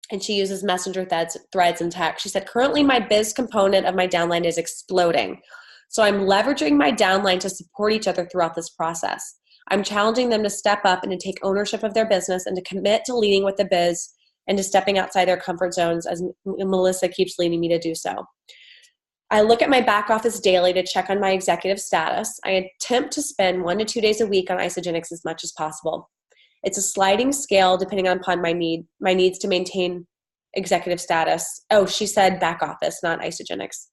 And she uses messenger threads and text. She said, currently my biz component of my downline is exploding. So I'm leveraging my downline to support each other throughout this process. I'm challenging them to step up and to take ownership of their business and to commit to leading with the biz and to stepping outside their comfort zones, as Melissa keeps leading me to do so. I look at my back office daily to check on my executive status. I attempt to spend 1 to 2 days a week on Isagenix as much as possible. It's a sliding scale depending upon my needs to maintain executive status. Oh, she said back office, not Isagenix.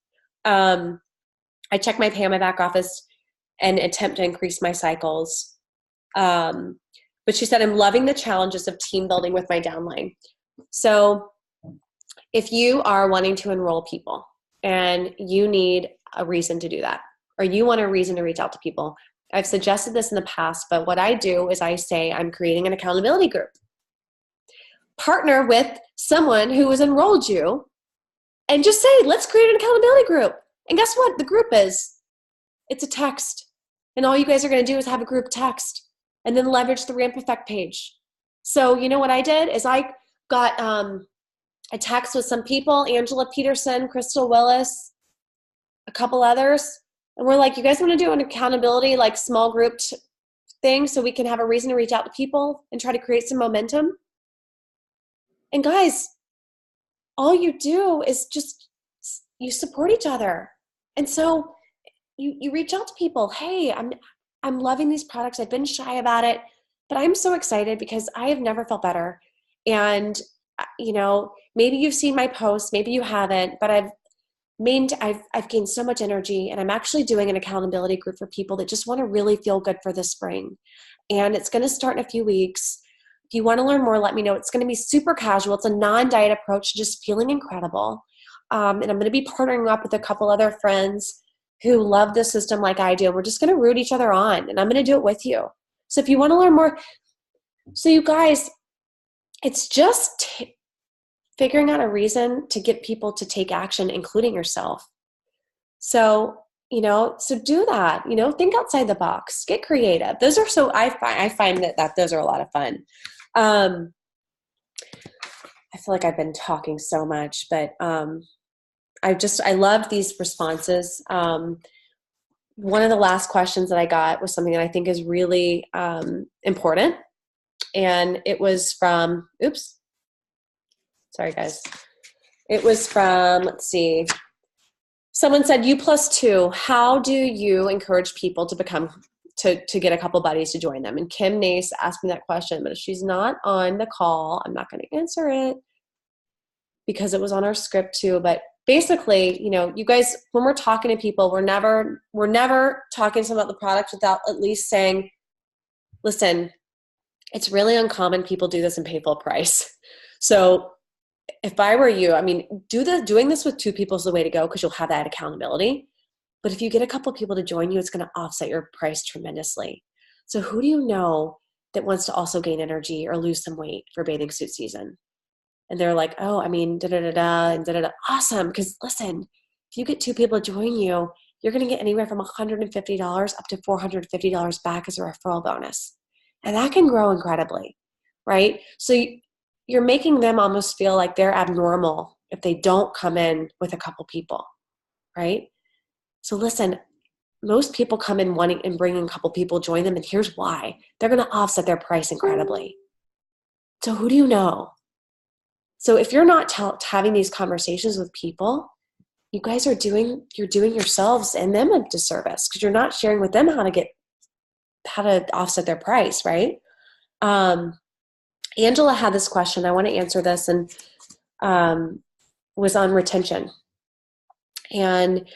I check my pay on my back office and attempt to increase my cycles. But she said, I'm loving the challenges of team building with my downline. So if you are wanting to enroll people and you need a reason to do that, or you want a reason to reach out to people, I've suggested this in the past, but what I do is I say I'm creating an accountability group. Partner with someone who has enrolled you and just say, let's create an accountability group. And guess what? The group it's a text. And all you guys are going to do is have a group text and then leverage the Ramp Effect page. So you know what I did is I got a text with some people, Angela Peterson, Crystal Willis, a couple others. And we're like, you guys want to do an accountability, like small group thing so we can have a reason to reach out to people and try to create some momentum? And guys, all you do is just, you support each other. And so you reach out to people. Hey, I'm loving these products. I've been shy about it, but I'm so excited because I have never felt better. And, maybe you've seen my posts, maybe you haven't, but I've gained so much energy, and I'm actually doing an accountability group for people that just want to really feel good for the spring. And it's going to start in a few weeks. If you want to learn more, let me know. It's going to be super casual. It's a non-diet approach to just feeling incredible. And I'm going to be partnering up with a couple other friends who love the system like I do. We're just going to root each other on, and I'm going to do it with you. So if you want to learn more, so you guys, it's just figuring out a reason to get people to take action, including yourself. So, so do that, think outside the box, get creative. Those are I find that those are a lot of fun. I feel like I've been talking so much, but I love these responses. One of the last questions that I got was something that I think is really important. And it was from, sorry guys. It was from, let's see. Someone said, U+2, how do you encourage people to to get a couple buddies to join them? And Kim Nace asked me that question, but if she's not on the call, I'm not going to answer it because it was on our script too. But basically, you guys, when we're talking to people, we're never talking to them about the product without at least saying, listen, it's really uncommon people do this and pay full price. So if I were you, doing this with 2 people is the way to go because you'll have that accountability. But if you get a couple people to join you, it's going to offset your price tremendously. So who do you know that wants to also gain energy or lose some weight for bathing suit season? And they're like, oh, da-da-da-da and da-da-da. Awesome. Because listen, if you get 2 people to join you, you're going to get anywhere from $150 up to $450 back as a referral bonus. And that can grow incredibly, right? So you're making them almost feel like they're abnormal if they don't come in with a couple people, right? So listen, most people come in wanting and bringing a couple people, join them, and here's why. They're going to offset their price incredibly. So who do you know? So if you're not having these conversations with people, you guys you're doing yourselves and them a disservice because you're not sharing with them how to offset their price, right? Angela had this question. I want to answer this, and was on retention. And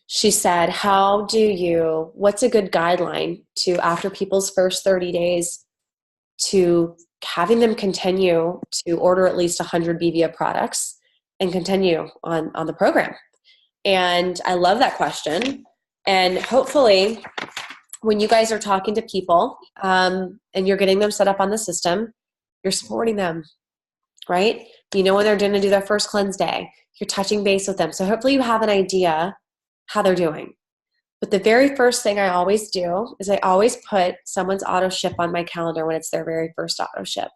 she said, what's a good guideline to, after people's first 30 days, to having them continue to order at least 100 BVA products and continue on the program? And I love that question. And hopefully when you guys are talking to people and you're getting them set up on the system, you're supporting them, right? You know when they're going to do their first cleanse day. You're touching base with them. So hopefully you have an idea how they're doing. But the very first thing I always do is I always put someone's auto ship on my calendar when it's their very first auto ship.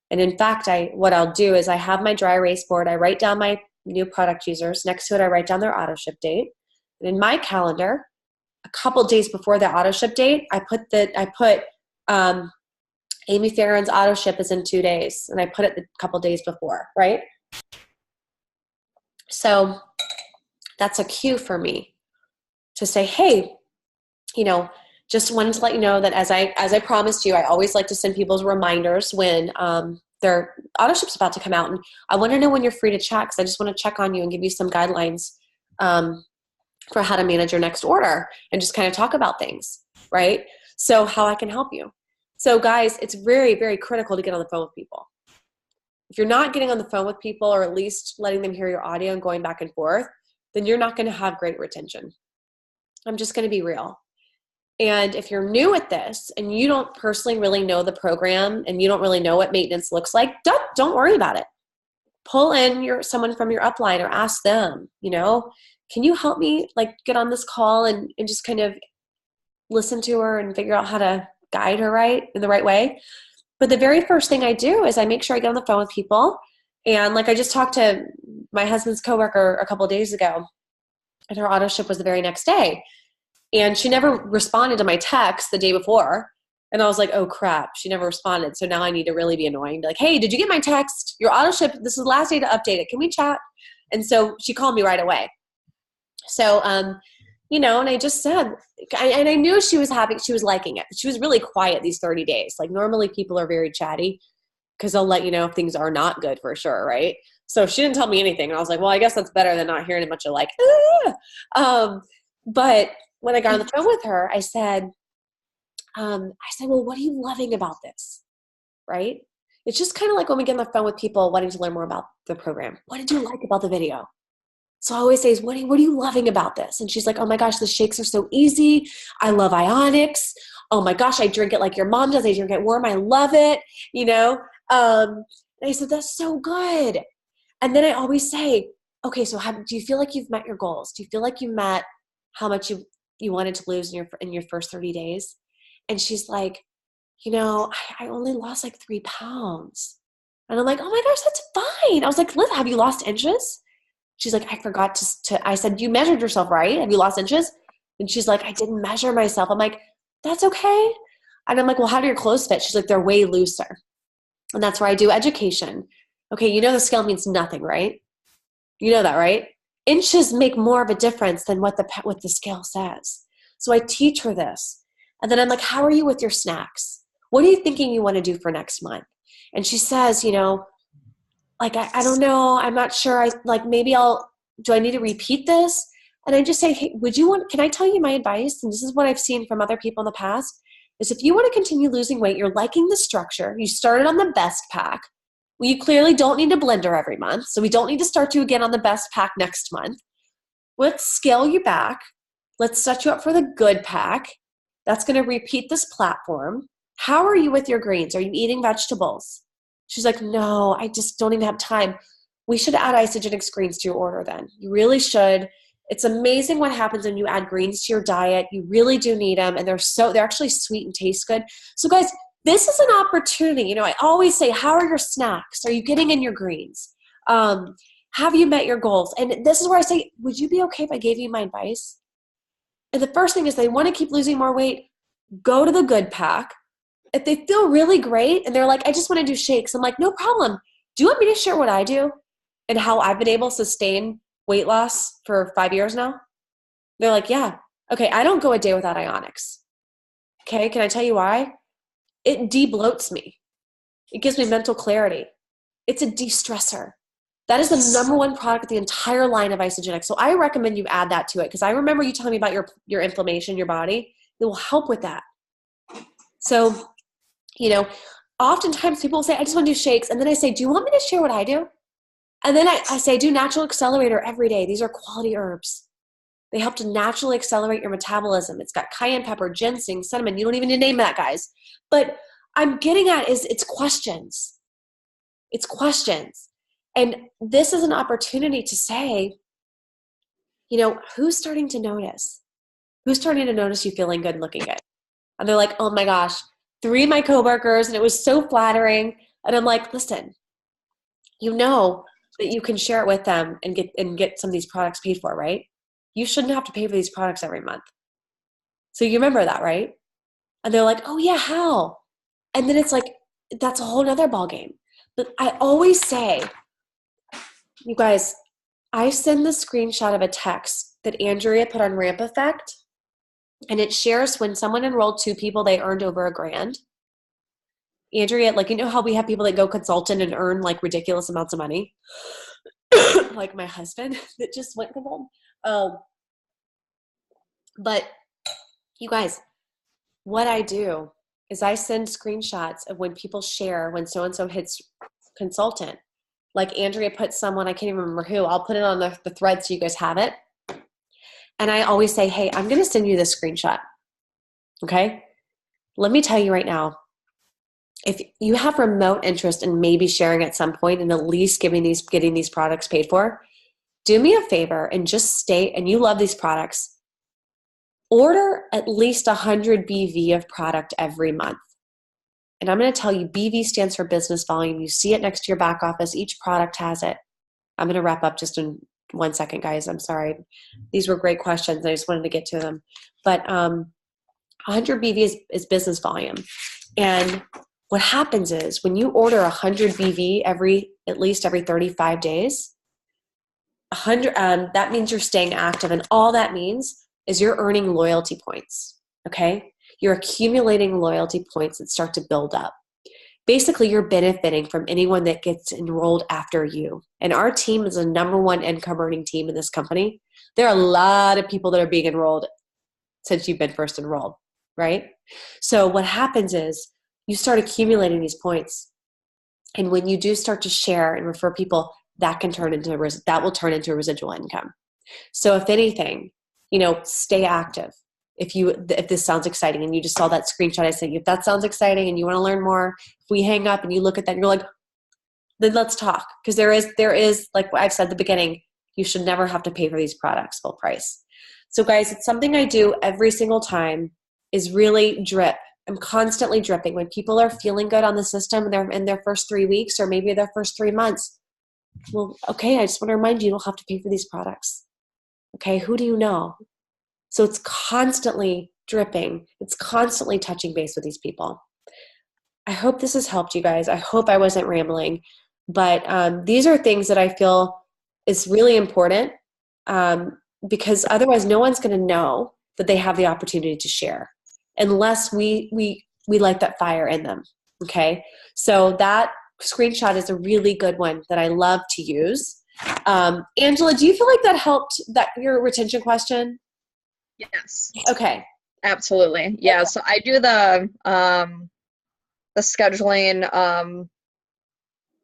And in fact, what I'll do is I have my dry erase board. I write down my new product users. Next to it, I write down their auto ship date. And in my calendar, a couple days before the auto ship date, I put Amy Farron's auto ship is in 2 days, and I put it a couple days before, right? So that's a cue for me to say, hey, just wanted to let you know that as I promised you, I always like to send people's reminders when their auto ship's about to come out, and I want to know when you're free to chat because I just want to check on you and give you some guidelines for how to manage your next order and just kind of talk about things, right? So how I can help you. So guys, it's very, very critical to get on the phone with people. If you're not getting on the phone with people or at least letting them hear your audio and going back and forth, then you're not going to have great retention. I'm just going to be real. And if you're new at this and you don't personally really know the program and you don't really know what maintenance looks like, don't worry about it. Pull in someone from your upline or ask them, can you help me get on this call and just kind of listen to her and figure out how to guide her in the right way. But the very first thing I do is I make sure I get on the phone with people. And I just talked to my husband's coworker a couple of days ago, and her auto ship was the very next day. And she never responded to my text the day before. And I was like, oh crap, she never responded. So now I need to really be annoying. Be like, hey, did you get my text? Your auto ship, this is the last day to update it. Can we chat? And so she called me right away. So, and I just said, and I knew she was liking it. She was really quiet these 30 days. Normally people are very chatty because they'll let you know if things are not good for sure, right? So she didn't tell me anything. And I was like, well, I guess that's better than not hearing a bunch of but when I got on the phone with her, I said, well, what are you loving about this? Right? It's just kind of like when we get on the phone with people wanting to learn more about the program. What did you like about the video? So I always say, what are you loving about this? And she's like, oh my gosh, the shakes are so easy. I love Ionix. Oh my gosh, I drink it like your mom does. I drink it warm. I love it. And I said, that's so good. And then I always say, okay, so do you feel like you've met your goals? Do you feel like you met how much you wanted to lose in your first 30 days? And she's like, I only lost 3 pounds. And I'm like, oh my gosh, that's fine. I was like, Liz, have you lost inches? She's like, I forgot I said, you measured yourself, right? Have you lost inches? And she's like, I didn't measure myself. I'm like, that's okay. And I'm like, well, how do your clothes fit? She's like, they're way looser. And that's where I do education. Okay, the scale means nothing, right? You know that, right? Inches make more of a difference than what the scale says. So I teach her this. And then I'm like, how are you with your snacks? What are you thinking you want to do for next month? And she says, I don't know. I'm not sure. Do I need to repeat this? And I just say, hey, can I tell you my advice? And this is what I've seen from other people in the past, is if you want to continue losing weight, you're liking the structure, you started on the best pack. Well, you clearly don't need a blender every month. So we don't need to start you again on the best pack next month. Let's scale you back. Let's set you up for the good pack. That's going to repeat this platform. How are you with your greens? Are you eating vegetables? She's like, no, I just don't even have time. We should add Isagenix greens to your order then. You really should. It's amazing what happens when you add greens to your diet. You really do need them, and they're actually sweet and taste good. So guys, this is an opportunity. I always say, how are your snacks? Are you getting in your greens? Have you met your goals? And this is where I say, would you be okay if I gave you my advice? And the first thing is they want to keep losing more weight, go to the good pack. If they feel really great and they're like, I just want to do shakes, I'm like, no problem. Do you want me to share what I do and how I've been able to sustain weight loss for 5 years now? They're like, yeah. Okay, I don't go a day without Ionix. Okay, can I tell you why? It de-bloats me. It gives me mental clarity. It's a de-stressor. That is the number one product of the entire line of Isagenix. So I recommend you add that to it because I remember you telling me about your inflammation in your body. It will help with that. So, oftentimes people will say, I just want to do shakes. And then I say, do you want me to share what I do? And then I say, do Natural Accelerator every day. These are quality herbs. They help to naturally accelerate your metabolism. It's got cayenne pepper, ginseng, cinnamon. You don't even need to name that, guys. But I'm getting at is it's questions. It's questions. And this is an opportunity to say, you know, who's starting to notice? Who's starting to notice you feeling good and looking good? And they're like, oh my gosh, 3 of my coworkers, and it was so flattering. And I'm like, listen, you know that you can share it with them and get some of these products paid for, right? You shouldn't have to pay for these products every month. So you remember that, right? And they're like, oh yeah, how? And then it's like, that's a whole nother ballgame. But I always say, you guys, I send the screenshot of a text that Andrea put on Ramp Effect, and it shares when someone enrolled 2 people, they earned over $1,000. Andrea, like, you know how we have people that go consultant and earn like ridiculous amounts of money? Like my husband that just went consultant. But you guys, what I do is I send screenshots of when people share when so-and-so hits consultant. Like Andrea put someone, I can't even remember who, I'll put it on the thread so you guys have it. And I always say, hey, I'm going to send you this screenshot. Okay? Let me tell you right now, if you have remote interest in maybe sharing at some point and at least getting these products paid for, do me a favor and just state, and you love these products, order at least 100 BV of product every month. And I'm going to tell you, BV stands for business volume. You see it next to your back office. Each product has it. I'm going to wrap up just in 1 second, guys. I'm sorry. These were great questions. I just wanted to get to them. But 100 BV is business volume. And what happens is when you order 100 BV at least every 35 days, 100 that means you're staying active. And all that means is you're earning loyalty points. Okay? You're accumulating loyalty points that start to build up. Basically, you're benefiting from anyone that gets enrolled after you. And our team is the #1 income earning team in this company. There are a lot of people that are being enrolled since you've been first enrolled, right? So what happens is you start accumulating these points. And when you do start to share and refer people, that will turn into residual income. So if anything, stay active. If this sounds exciting and you just saw that screenshot I sent you, if that sounds exciting and you want to learn more, if we hang up and you look at that and you're like, then let's talk. Because there is, like I've said at the beginning, you should never have to pay for these products full price. So guys, it's something I do every single time is really drip. I'm constantly dripping. When people are feeling good on the system and they're in their first 3 weeks or maybe their first 3 months, well, okay, I just want to remind you, you don't have to pay for these products. Okay, who do you know? So it's constantly dripping. It's constantly touching base with these people. I hope this has helped you guys. I hope I wasn't rambling. But these are things that I feel is really important because otherwise no one's going to know that they have the opportunity to share unless we light that fire in them. Okay? So that screenshot is a really good one that I love to use. Angela, do you feel like that helped your retention question? Yes. Okay. Absolutely. Yeah. So I do the scheduling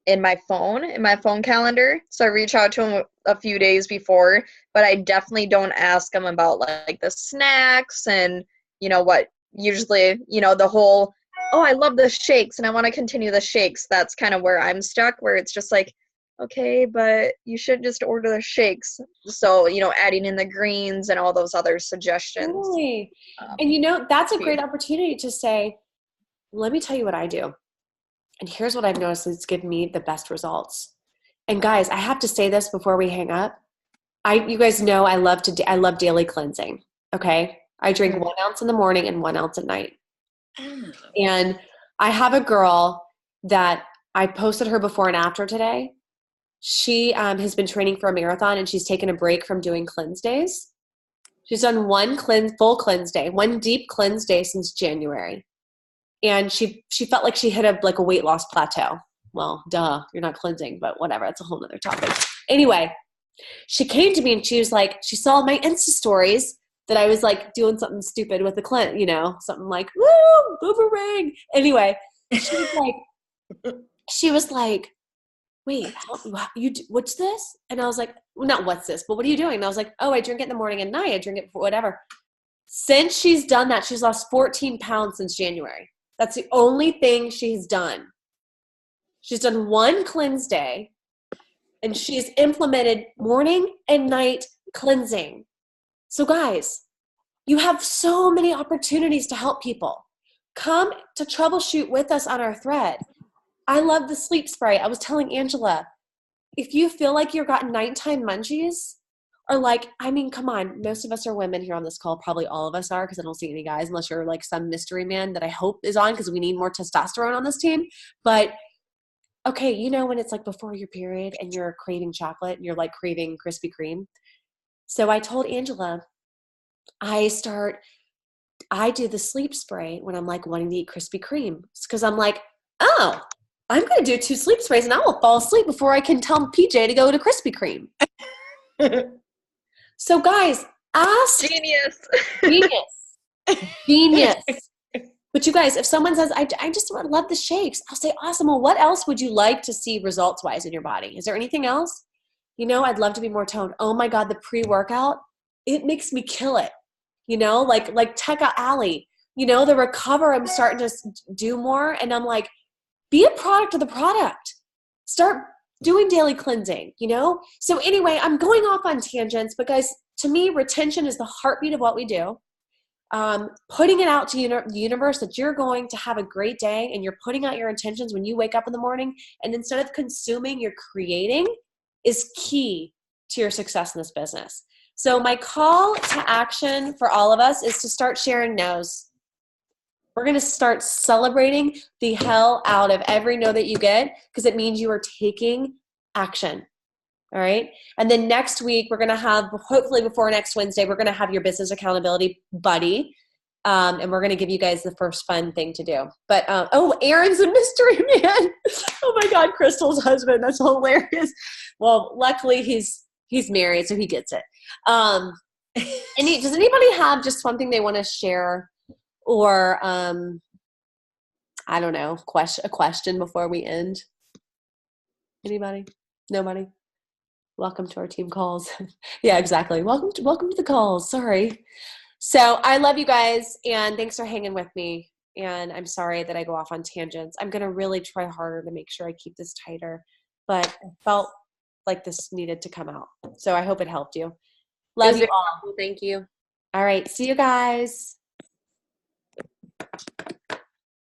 in my phone calendar. So I reach out to them a few days before, but I definitely don't ask them about like the snacks and what usually, the whole, oh, I love the shakes and I want to continue the shakes. That's kind of where I'm stuck, where it's just like, okay, but you should just order the shakes. So, adding in the greens and all those other suggestions. Really? And that's a great opportunity to say, let me tell you what I do. And here's what I've noticed that's given me the best results. And guys, I have to say this before we hang up. You guys know I love daily cleansing. Okay. I drink 1 ounce in the morning and 1 ounce at night. And I have a girl that I posted her before and after today. She has been training for a marathon and she's taken a break from doing cleanse days. She's done one full cleanse day, one deep cleanse day since January. And she felt like she hit a weight loss plateau. Well, duh, you're not cleansing, but whatever. That's a whole nother topic. Anyway, she came to me and she was like, she saw my Insta stories that I was like doing something stupid with the cleanse, something like, woo, boomerang. Anyway, she was like, wait, what's this? And I was like, well, not what's this, but what are you doing? And I was like, oh, I drink it in the morning and night. I drink it for whatever. Since she's done that, she's lost 14 pounds since January. That's the only thing she's done. She's done one cleanse day, and she's implemented morning and night cleansing. So guys, you have so many opportunities to help people. Come to troubleshoot with us on our thread. I love the sleep spray. I was telling Angela, if you feel like you've got nighttime munchies, or like, I mean, come on, most of us are women here on this call. Probably all of us are, because I don't see any guys unless you're like some mystery man that I hope is on, because we need more testosterone on this team. But okay, you know when it's like before your period and you're craving chocolate and you're like craving Krispy Kreme? So I told Angela, I do the sleep spray when I'm like wanting to eat Krispy Kreme. Because I'm like, oh, I'm going to do 2 sleep sprays and I will fall asleep before I can tell PJ to go to Krispy Kreme. So guys, ask. Genius. But you guys, if someone says, I just love the shakes, I'll say, awesome. Well, what else would you like to see results-wise in your body? Is there anything else? You know, I'd love to be more toned. Oh my God, the pre-workout, it makes me kill it. You know, like Tekka Ali, you know, the Recover, I'm starting to do more. And I'm like, be a product of the product. Start doing daily cleansing, you know? So anyway, I'm going off on tangents, but guys, to me, retention is the heartbeat of what we do. Putting it out to the universe that you're going to have a great day, and you're putting out your intentions when you wake up in the morning, and instead of consuming, you're creating, is key to your success in this business. So my call to action for all of us is to start sharing no's. We're going to start celebrating the hell out of every no that you get, because it means you are taking action. All right. And then next week, we're going to have, hopefully before next Wednesday, we're going to have your business accountability buddy. And we're going to give you guys the first fun thing to do. But, Aaron's a mystery man. Oh my God, Crystal's husband. That's hilarious. Well, luckily he's married, so he gets it. Does anybody have just something they want to share, or, I don't know, a question before we end? Anybody? Nobody? Welcome to our team calls. Yeah, exactly. Welcome to the calls. Sorry. So I love you guys, and thanks for hanging with me. And I'm sorry that I go off on tangents. I'm going to really try harder to make sure I keep this tighter, but I felt like this needed to come out. So I hope it helped you. Love you all. Thank you. All right. See you guys.